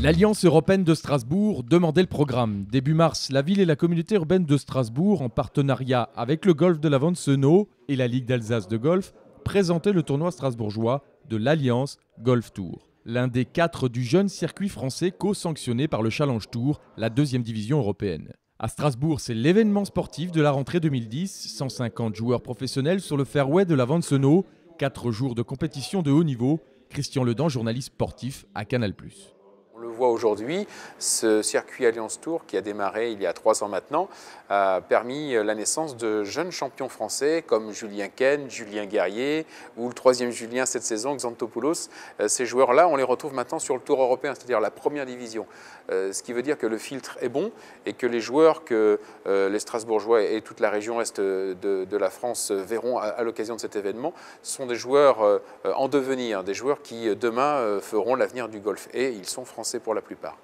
L'Alliance européenne de Strasbourg demandait le programme. Début mars, la ville et la communauté urbaine de Strasbourg, en partenariat avec le golf de la Vente-Senot et la Ligue d'Alsace de golf, présentaient le tournoi strasbourgeois de l'Alliance Golf Tour. L'un des 4 du jeune circuit français co-sanctionné par le Challenge Tour, la 2e division européenne. À Strasbourg, c'est l'événement sportif de la rentrée 2010. 150 joueurs professionnels sur le fairway de la Vente-Senot. 4 jours de compétition de haut niveau. Christian Ledan, journaliste sportif à Canal+. On le voit aujourd'hui, ce circuit Alliance Tour qui a démarré il y a 3 ans maintenant a permis la naissance de jeunes champions français comme Julien Ken, Julien Guerrier ou le 3e Julien cette saison, Xantopoulos. Ces joueurs-là, on les retrouve maintenant sur le Tour européen, c'est-à-dire la 1re division. Ce qui veut dire que le filtre est bon et que les joueurs que les Strasbourgeois et toute la région est de la France verront à l'occasion de cet événement sont des joueurs en devenir, des joueurs qui demain feront l'avenir du golf. Et ils sont français pour la plupart.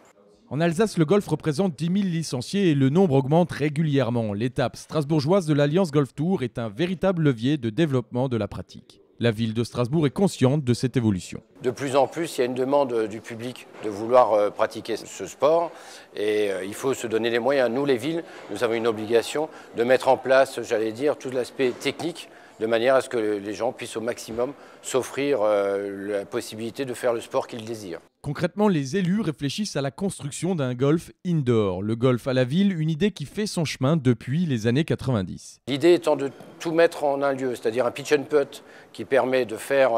En Alsace, le golf représente 10 000 licenciés et le nombre augmente régulièrement. L'étape strasbourgeoise de l'Alliance Golf Tour est un véritable levier de développement de la pratique. La ville de Strasbourg est consciente de cette évolution. De plus en plus, il y a une demande du public de vouloir pratiquer ce sport et il faut se donner les moyens. Nous, les villes, nous avons une obligation de mettre en place, j'allais dire, tout l'aspect technique de manière à ce que les gens puissent au maximum s'offrir la possibilité de faire le sport qu'ils désirent. Concrètement, les élus réfléchissent à la construction d'un golf indoor. Le golf à la ville, une idée qui fait son chemin depuis les années 90. L'idée étant de tout mettre en un lieu, c'est-à-dire un pitch and putt qui permet de faire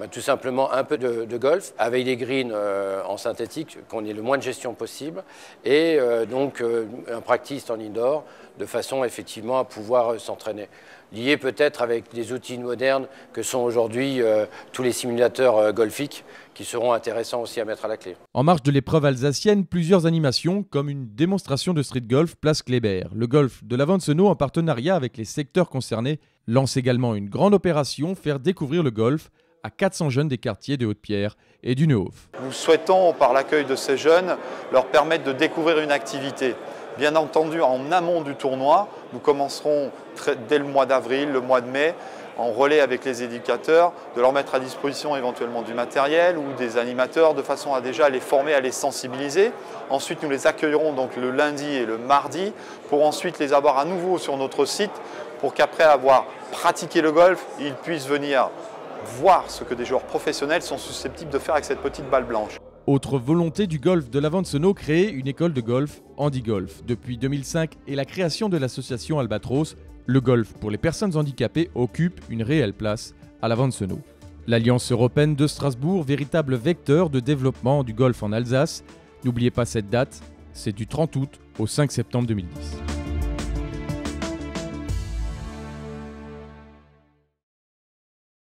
tout simplement un peu de golf avec des greens en synthétique, qu'on ait le moins de gestion possible, et donc un practice en indoor de façon effectivement à pouvoir s'entraîner. Lié peut-être avec des outils modernes que sont aujourd'hui tous les simulateurs golfiques qui seront intéressants aussi à mettre à la clé. En marge de l'épreuve alsacienne, plusieurs animations comme une démonstration de street golf place Kléber. Le golf de la Vente-Senot, en partenariat avec les secteurs concernés, lance également une grande opération faire découvrir le golf à 400 jeunes des quartiers de Haute-Pierre et du Neuhof. Nous souhaitons, par l'accueil de ces jeunes, leur permettre de découvrir une activité. Bien entendu, en amont du tournoi, nous commencerons dès le mois d'avril, le mois de mai, en relais avec les éducateurs, de leur mettre à disposition éventuellement du matériel ou des animateurs de façon à déjà les former, à les sensibiliser. Ensuite, nous les accueillerons donc le lundi et le mardi pour ensuite les avoir à nouveau sur notre site pour qu'après avoir pratiqué le golf, ils puissent venir voir ce que des joueurs professionnels sont susceptibles de faire avec cette petite balle blanche. Autre volonté du golf de la Vente-Senot, créer une école de golf Handi-Golf. Depuis 2005 et la création de l'association Albatros, le golf pour les personnes handicapées occupe une réelle place à la Vente-Senot. L'Alliance européenne de Strasbourg, véritable vecteur de développement du golf en Alsace. N'oubliez pas cette date, c'est du 30 août au 5 septembre 2010.